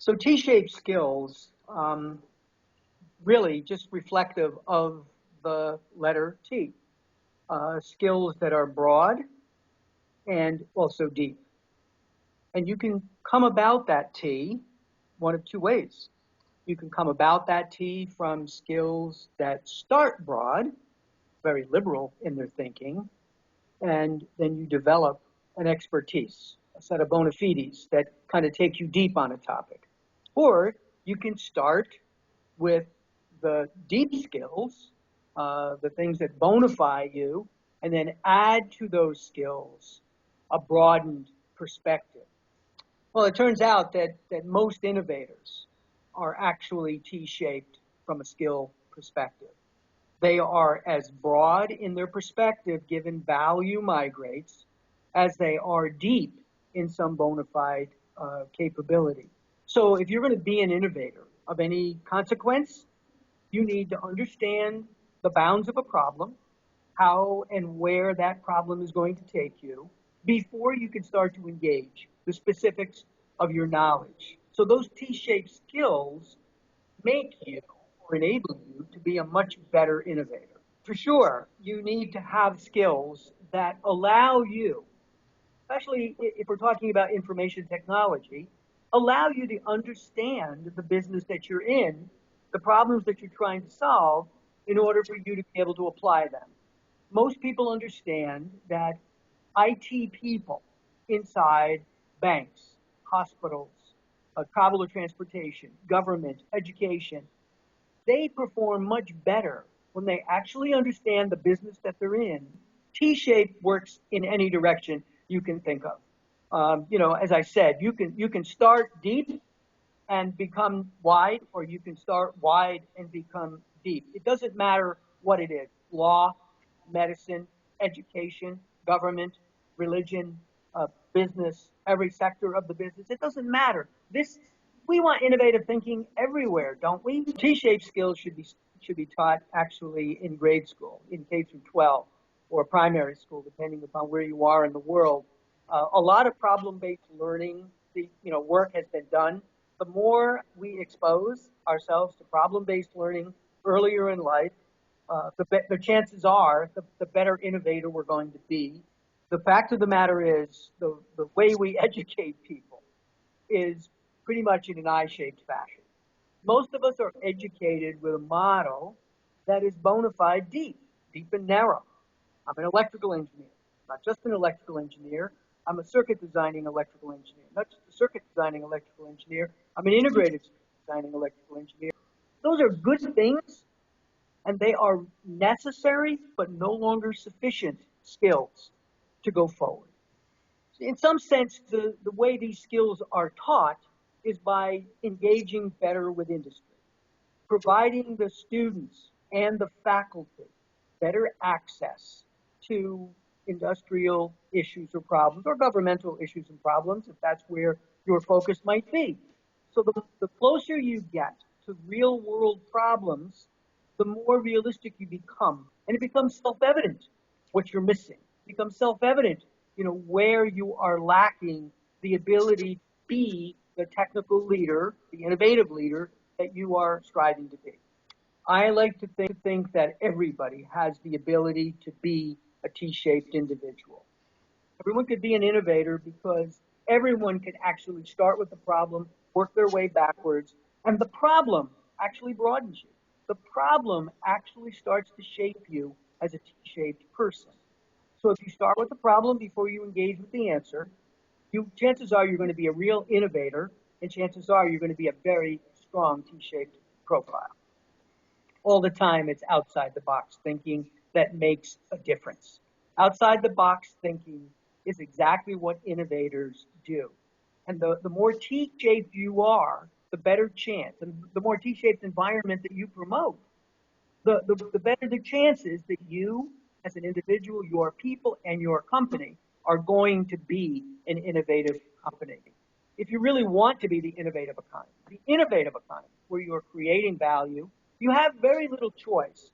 So T-shaped skills, really just reflective of the letter T. Skills that are broad and also deep. And you can come about that T one of two ways. You can come about that T from skills that start broad, very liberal in their thinking, and then you develop an expertise, a set of bona fides that kind of take you deep on a topic. Or you can start with the deep skills, the things that bona fide you, and then add to those skills a broadened perspective. Well, it turns out that most innovators are actually T-shaped from a skill perspective. They are as broad in their perspective, given value migrates, as they are deep in some bona fide capability. So if you're going to be an innovator of any consequence, you need to understand the bounds of a problem, how and where that problem is going to take you, before you can start to engage the specifics of your knowledge. So those T-shaped skills make you or enable you to be a much better innovator. For sure, you need to have skills that allow you, especially if we're talking about information technology, allow you to understand the business that you're in, the problems that you're trying to solve, in order for you to be able to apply them. Most people understand that IT people inside banks, hospitals, travel or transportation, government, education, they perform much better when they actually understand the business that they're in. T-shape works in any direction you can think of. As I said, you can start deep and become wide, or you can start wide and become deep. It doesn't matter what it is: law, medicine, education, government, religion, business, every sector of the business. It doesn't matter. We want innovative thinking everywhere, don't we? T-shaped skills should be taught actually in grade school, in K through 12, or primary school, depending upon where you are in the world. A lot of problem-based learning, work has been done. The more we expose ourselves to problem-based learning earlier in life, the chances are the better innovator we're going to be. The fact of the matter is, the way we educate people is pretty much in an I-shaped fashion. Most of us are educated with a model that is bona fide deep and narrow. I'm an electrical engineer, not just an electrical engineer. I'm a circuit designing electrical engineer, not just a circuit designing electrical engineer. I'm an integrated designing electrical engineer. Those are good things, and they are necessary but no longer sufficient skills to go forward. In some sense, the way these skills are taught is by engaging better with industry, providing the students and the faculty better access to industrial issues or problems, or governmental issues and problems, if that's where your focus might be. So the closer you get to real world problems, the more realistic you become. And it becomes self-evident what you're missing. It becomes self-evident, where you are lacking the ability to be the technical leader, the innovative leader that you are striving to be. I like to think that everybody has the ability to be a T-shaped individual. Everyone could be an innovator because everyone can actually start with the problem, work their way backwards, and the problem actually broadens you. The problem actually starts to shape you as a T-shaped person. So if you start with the problem before you engage with the answer, chances are you're going to be a real innovator, and chances are you're going to be a very strong T-shaped profile. All the time, it's outside the box thinking that makes a difference. Outside the box thinking is exactly what innovators do. And the more T-shaped you are, the better chance, and the more T-shaped environment that you promote, the better the chances that you, as an individual, your people, and your company are going to be an innovative company. If you really want to be the innovative economy, where you're creating value, you have very little choice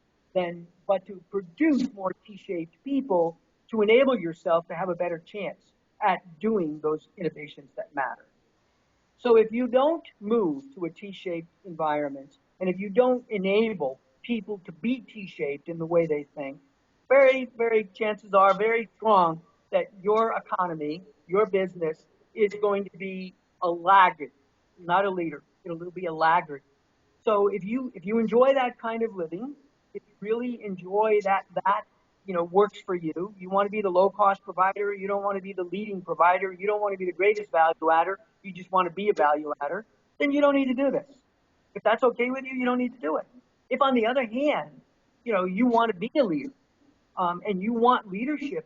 but to produce more T-shaped people to enable yourself to have a better chance at doing those innovations that matter. So if you don't move to a T-shaped environment, and if you don't enable people to be T-shaped in the way they think, very chances are very strong that your economy, your business is going to be a laggard, not a leader. It'll be a laggard. So if you enjoy that kind of living, if you really enjoy that works for you, you want to be the low cost provider, you don't want to be the leading provider, you don't want to be the greatest value adder, you just want to be a value adder, then you don't need to do this. If that's okay with you, you don't need to do it. If on the other hand, you want to be a leader, and you want leadership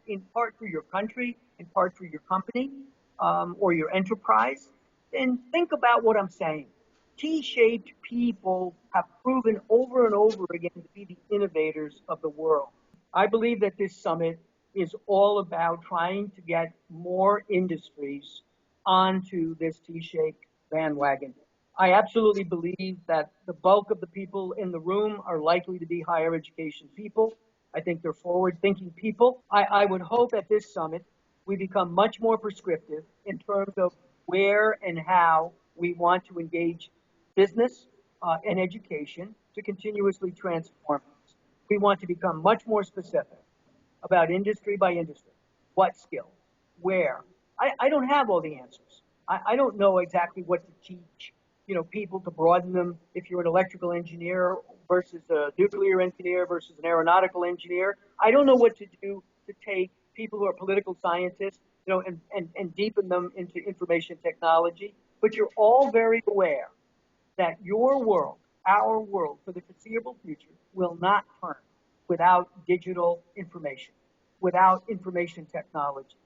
in part for your country, in part for your company, or your enterprise, then think about what I'm saying. T-shaped people have proven over and over again to be the innovators of the world. I believe that this summit is all about trying to get more industries onto this T-shaped bandwagon. I absolutely believe that the bulk of the people in the room are likely to be higher education people. I think they're forward-thinking people. I would hope at this summit we become much more prescriptive in terms of where and how we want to engage business and education to continuously transform us. We want to become much more specific about industry by industry. What skills? Where? I don't have all the answers. I don't know exactly what to teach, people to broaden them. If you're an electrical engineer versus a nuclear engineer versus an aeronautical engineer, I don't know what to do to take people who are political scientists, and deepen them into information technology. But you're all very aware that your world, our world, for the foreseeable future, will not turn without digital information, without information technology.